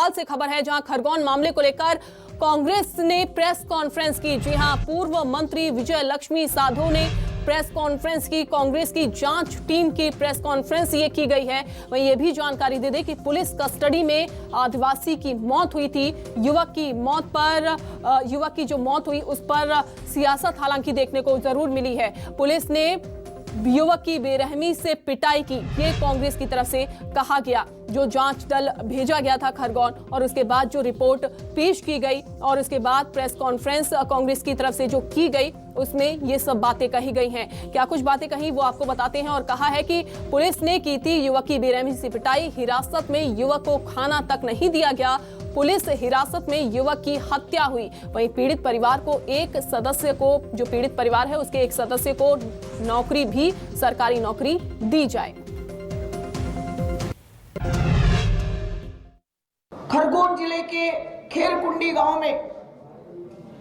भोपाल से खबर है, जहां खरगोन मामले को लेकर कांग्रेस ने प्रेस कॉन्फ्रेंस की। जी हां, पूर्व मंत्री विजय लक्ष्मी साधो ने प्रेस कॉन्फ्रेंस की। कांग्रेस की जांच टीम की प्रेस कॉन्फ्रेंस ये की गई है। वहीं ये भी जानकारी दे दें कि पुलिस कस्टडी में आदिवासी की मौत हुई थी। युवक की जो मौत हुई उस पर सियासत हालांकि देखने को जरूर मिली है। पुलिस ने युवक की बेरहमी से पिटाई की, ये कांग्रेस की तरफ से कहा गया। जो जांच दल भेजा गया था खरगोन और उसके बाद जो रिपोर्ट पेश की गई और उसके बाद प्रेस कॉन्फ्रेंस कांग्रेस की तरफ से जो की गई, उसमें ये सब बातें कही गई हैं। क्या कुछ बातें कही वो आपको बताते हैं। और कहा है कि पुलिस ने की थी युवक की बेरहमी से पिटाई, हिरासत में युवक को खाना तक नहीं दिया गया, पुलिस हिरासत में युवक की हत्या हुई। वहीं पीड़ित परिवार को एक सदस्य को, जो पीड़ित परिवार है उसके एक सदस्य को नौकरी भी, सरकारी नौकरी दी जाए। खरगोन जिले के खेलकुंडी गांव में,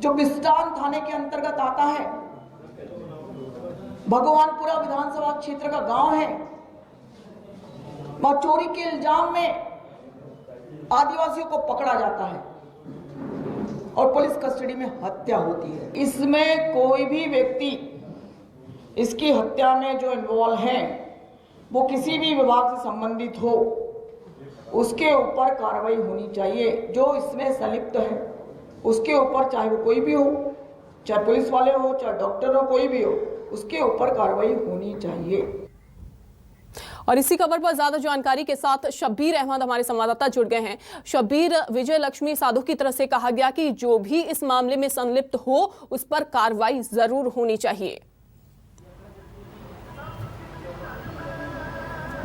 जो बिस्टान थाने के अंतर्गत आता है, भगवानपुरा विधानसभा क्षेत्र का गांव है, वहां चोरी के इल्जाम में आदिवासियों को पकड़ा जाता है और पुलिस कस्टडी में हत्या होती है। इसमें कोई भी व्यक्ति इसकी हत्या में जो इन्वॉल्व है वो किसी भी विभाग से संबंधित हो, उसके ऊपर कार्रवाई होनी चाहिए। जो इसमें संलिप्त है उसके ऊपर, चाहे वो कोई भी हो, चाहे पुलिस वाले हो, चाहे डॉक्टर हो, कोई भी हो, उसके ऊपर कार्रवाई होनी चाहिए। और इसी खबर पर ज्यादा जानकारी के साथ शब्बीर अहमद हमारे संवाददाता जुड़ गए हैं। शब्बीर, विजय लक्ष्मी साधो की तरफ से कहा गया कि जो भी इस मामले में संलिप्त हो उस पर कार्रवाई जरूर होनी चाहिए।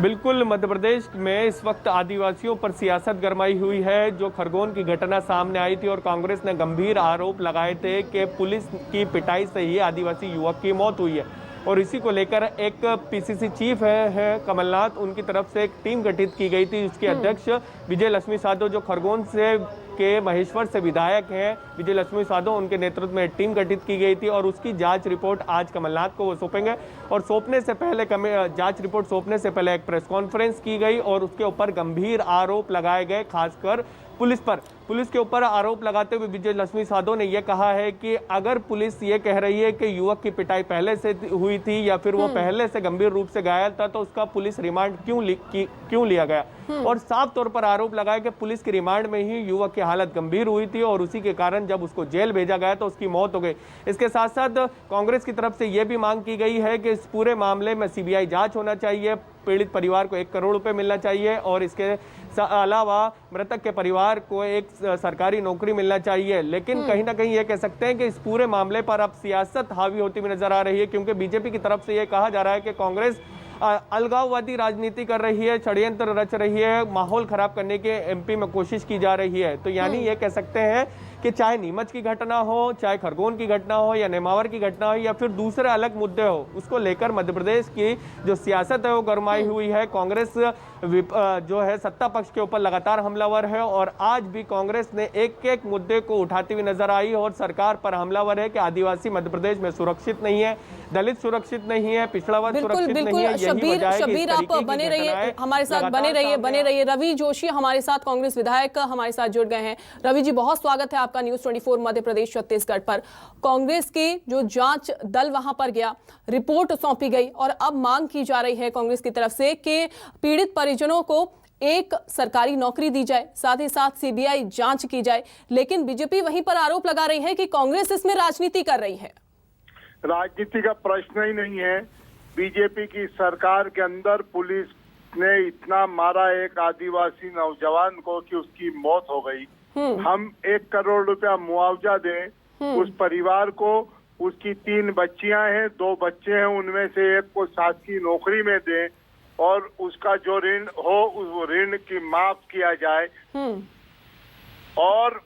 बिल्कुल, मध्य प्रदेश में इस वक्त आदिवासियों पर सियासत गरमाई हुई है। जो खरगोन की घटना सामने आई थी और कांग्रेस ने गंभीर आरोप लगाए थे कि पुलिस की पिटाई से ही आदिवासी युवक की मौत हुई है। और इसी को लेकर एक पीसीसी चीफ है कमलनाथ, उनकी तरफ से एक टीम गठित की गई थी। उसके अध्यक्ष विजय लक्ष्मी साधो, जो खरगोन से के महेश्वर से विधायक हैं विजय लक्ष्मी साधो, उनके नेतृत्व में टीम गठित की गई थी और उसकी जांच रिपोर्ट आज कमलनाथ को वो सौंपेंगे। और सौंपने से पहले, जांच रिपोर्ट सौंपने से पहले एक प्रेस कॉन्फ्रेंस की गई और उसके ऊपर गंभीर आरोप लगाए गए, खासकर पुलिस पर। पुलिस के ऊपर आरोप लगाते हुए विजय लक्ष्मी साधो ने यह कहा है कि अगर पुलिस ये कह रही है कि युवक की पिटाई पहले से हुई थी या फिर वो पहले से गंभीर रूप से घायल था, तो उसका पुलिस रिमांड क्यों लिया गया। और साफ तौर पर आरोप लगाया कि पुलिस की रिमांड में ही युवक की हालत गंभीर हुई थी और उसी के कारण जब उसको जेल भेजा गया तो उसकी मौत हो गई। इसके साथ साथ कांग्रेस की तरफ से यह भी मांग की गई है कि इस पूरे मामले में सीबीआई जांच होना चाहिए, पीड़ित परिवार को 1 करोड़ रुपए मिलना चाहिए और इसके अलावा मृतक के परिवार को एक सरकारी नौकरी मिलना चाहिए। लेकिन कहीं ना कहीं ये कह सकते हैं कि इस पूरे मामले पर अब सियासत हावी होती हुई नजर आ रही है, क्योंकि बीजेपी की तरफ से ये कहा जा रहा है कि कांग्रेस अलगाववादी राजनीति कर रही है, षड्यंत्र रच रही है, माहौल खराब करने के एमपी में कोशिश की जा रही है। तो यानी ये कह सकते हैं कि चाहे नीमच की घटना हो, चाहे खरगोन की घटना हो या नेमावर की घटना हो या फिर दूसरे अलग मुद्दे हो, उसको लेकर मध्य प्रदेश की जो सियासत है वो गरमाई हुई है। कांग्रेस जो है सत्ता पक्ष के ऊपर लगातार हमलावर है और आज भी कांग्रेस ने एक एक मुद्दे को उठाती हुई नजर आई और सरकार पर हमलावर है कि आदिवासी मध्य प्रदेश में सुरक्षित नहीं है, दलित सुरक्षित नहीं है, पिछड़ा वर्ग सुरक्षित नहीं है। शब्बीर, आप बने रहिए हमारे साथ, बने रहिए। रवि जोशी हमारे साथ, कांग्रेस विधायक हमारे साथ जुड़ गए हैं। रवि जी, बहुत स्वागत है आपका न्यूज़ 24 मध्य प्रदेश छत्तीसगढ़ पर। कांग्रेस के जो जांच दल वहां पर गया, रिपोर्ट सौंपी गई और अब मांग की जा रही है कांग्रेस की तरफ से कि पीड़ित परिजनों को एक सरकारी नौकरी दी जाए, साथ ही साथ सीबीआई जांच की जाए। लेकिन बीजेपी वहीं पर आरोप लगा रही है कि कांग्रेस इसमें राजनीति कर रही है। राजनीति का प्रश्न ही नहीं है। बीजेपी की सरकार के अंदर पुलिस ने इतना मारा एक आदिवासी नौजवान को कि उसकी मौत हो गई। हम 1 करोड़ रुपया मुआवजा दें उस परिवार को। उसकी 3 बच्चियां हैं, 2 बच्चे हैं, उनमें से एक को शासकीय नौकरी में दें और उसका जो ऋण हो उस ऋण की माफ किया जाए। और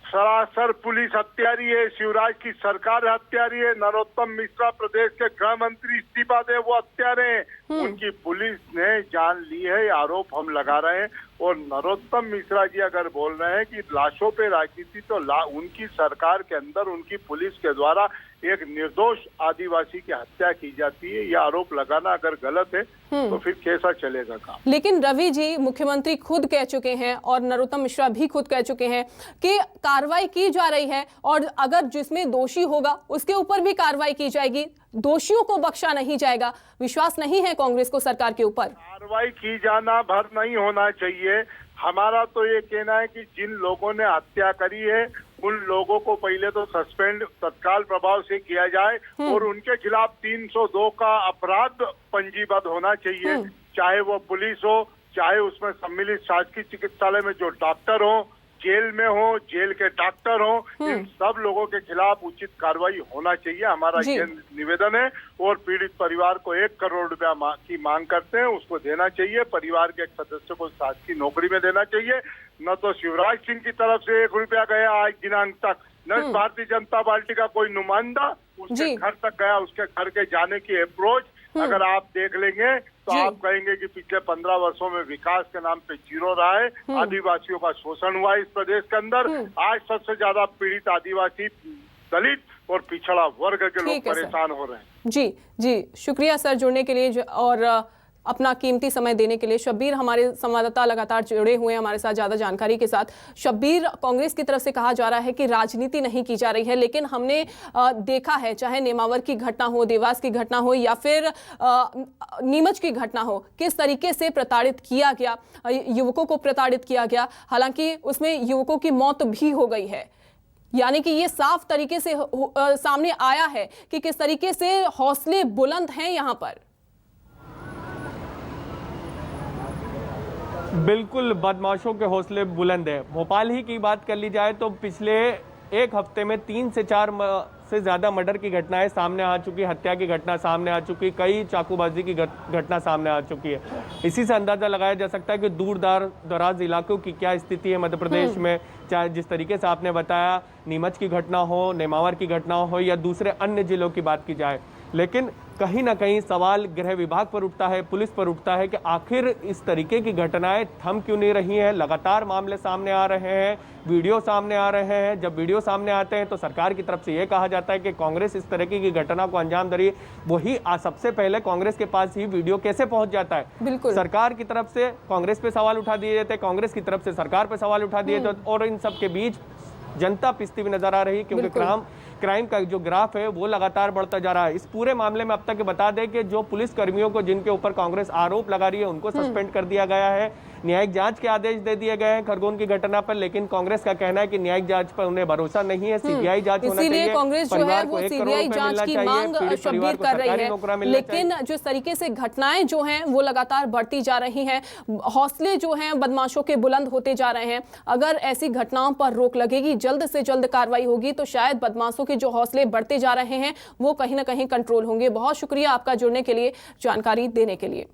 सरासर पुलिस हत्यारी है, शिवराज की सरकार हत्यारी है, नरोत्तम मिश्रा प्रदेश के गृह मंत्री इस्तीफा दे वो हत्यारे हैं। उनकी पुलिस ने जान ली है, आरोप हम लगा रहे हैं। और नरोत्तम मिश्रा जी अगर बोल रहे हैं कि लाशों पे राजनीति, तो उनकी सरकार के अंदर उनकी पुलिस के द्वारा एक निर्दोष आदिवासी की हत्या की जाती है। यह आरोप लगाना अगर गलत है तो फिर कैसा चलेगा काम। लेकिन रवि जी, मुख्यमंत्री खुद कह चुके हैं और नरोत्तम मिश्रा भी खुद कह चुके हैं कि कार्रवाई की जा रही है और अगर जिसमें दोषी होगा उसके ऊपर भी कार्रवाई की जाएगी, दोषियों को बख्शा नहीं जाएगा। विश्वास नहीं है कांग्रेस को सरकार के ऊपर? कार्रवाई की जाना भर नहीं होना चाहिए। हमारा तो ये कहना है कि जिन लोगों ने हत्या करी है उन लोगों को पहले तो सस्पेंड तत्काल प्रभाव से किया जाए और उनके खिलाफ 302 का अपराध पंजीबद्ध होना चाहिए। चाहे वो पुलिस हो, चाहे उसमें सम्मिलित शासकीय चिकित्सालय में जो डॉक्टर हो, जेल में हो, जेल के डॉक्टर हो, इन सब लोगों के खिलाफ उचित कार्रवाई होना चाहिए। हमारा ये निवेदन है। और पीड़ित परिवार को 1 करोड़ रुपया की मांग करते हैं, उसको देना चाहिए। परिवार के एक सदस्य को शासकीय नौकरी में देना चाहिए। न तो शिवराज सिंह की तरफ से 1 रुपया गया आज दिनांक तक, न भारतीय जनता पार्टी का कोई नुमाइंदा उसके घर तक गया। उसके घर के जाने की अप्रोच अगर आप देख लेंगे तो आप कहेंगे कि पिछले 15 वर्षों में विकास के नाम पे जीरो रहा है। आदिवासियों का शोषण हुआ है इस प्रदेश के अंदर। आज सबसे ज्यादा पीड़ित आदिवासी, दलित और पिछड़ा वर्ग के लोग परेशान हो रहे हैं। जी जी, शुक्रिया सर जुड़ने के लिए और अपना कीमती समय देने के लिए। शब्बीर, हमारे संवाददाता लगातार जुड़े हुए हैं हमारे साथ ज्यादा जानकारी के साथ। शब्बीर, कांग्रेस की तरफ से कहा जा रहा है कि राजनीति नहीं की जा रही है, लेकिन हमने देखा है चाहे नेमावर की घटना हो, देवास की घटना हो या फिर नीमच की घटना हो, किस तरीके से प्रताड़ित किया गया, युवकों को प्रताड़ित किया गया। हालांकि उसमें युवकों की मौत भी हो गई है। यानी कि ये साफ तरीके से सामने आया है कि किस तरीके से हौसले बुलंद हैं यहाँ पर। बिल्कुल, बदमाशों के हौसले बुलंद है। भोपाल ही की बात कर ली जाए तो पिछले 1 हफ्ते में 3 से 4 से ज्यादा मर्डर की घटनाएं सामने आ चुकी, हत्या की घटना सामने आ चुकी, कई चाकूबाजी की घटना सामने आ चुकी है। इसी से अंदाजा लगाया जा सकता है कि दूर दराज इलाकों की क्या स्थिति है मध्य प्रदेश में। चाहे जिस तरीके से आपने बताया, नीमच की घटना हो, नेमावर की घटना हो या दूसरे अन्य जिलों की बात की जाए, लेकिन कहीं ना कहीं सवाल गृह विभाग पर उठता है, पुलिस पर उठता है कि आखिर इस तरीके की घटनाएं थम क्यों नहीं रही हैं। लगातार मामले सामने आ रहे हैं, वीडियो सामने आ रहे हैं। जब वीडियो सामने आते हैं तो सरकार की तरफ से यह कहा जाता है कि कांग्रेस इस तरीके की घटना को अंजाम दे रही है। वही सबसे पहले कांग्रेस के पास ही वीडियो कैसे पहुंच जाता है? बिल्कुल, सरकार की तरफ से कांग्रेस पे सवाल उठा दिए जाते, कांग्रेस की तरफ से सरकार पे सवाल उठा दिए जाते और इन सब के बीच जनता पिसती हुई नजर आ रही है, क्योंकि क्राइम का जो ग्राफ है वो लगातार बढ़ता जा रहा है। इस पूरे मामले में अब तक बता दें कि जो पुलिस कर्मियों को जिनके ऊपर कांग्रेस आरोप लगा रही है उनको सस्पेंड कर दिया गया है। न्यायिक जांच के आदेश दे दिए गए हैं खरगोन की घटना पर, लेकिन कांग्रेस का कहना है कि न्यायिक जांच पर उन्हें भरोसा नहीं है, सीबीआई जांच होना चाहिए। इसीलिए कांग्रेस जो है वो सीबीआई जांच की मांग शब्बीर कर रही है। लेकिन जिस तरीके से घटनाएं जो हैं वो लगातार बढ़ती जा रही हैं, हौसले जो हैं बदमाशों के बुलंद होते जा रहे हैं। अगर ऐसी घटनाओं पर रोक लगेगी, जल्द से जल्द कार्रवाई होगी, तो शायद बदमाशों के जो हौसले बढ़ते जा रहे हैं वो कहीं ना कहीं कंट्रोल होंगे। बहुत शुक्रिया आपका जुड़ने के लिए, जानकारी देने के लिए।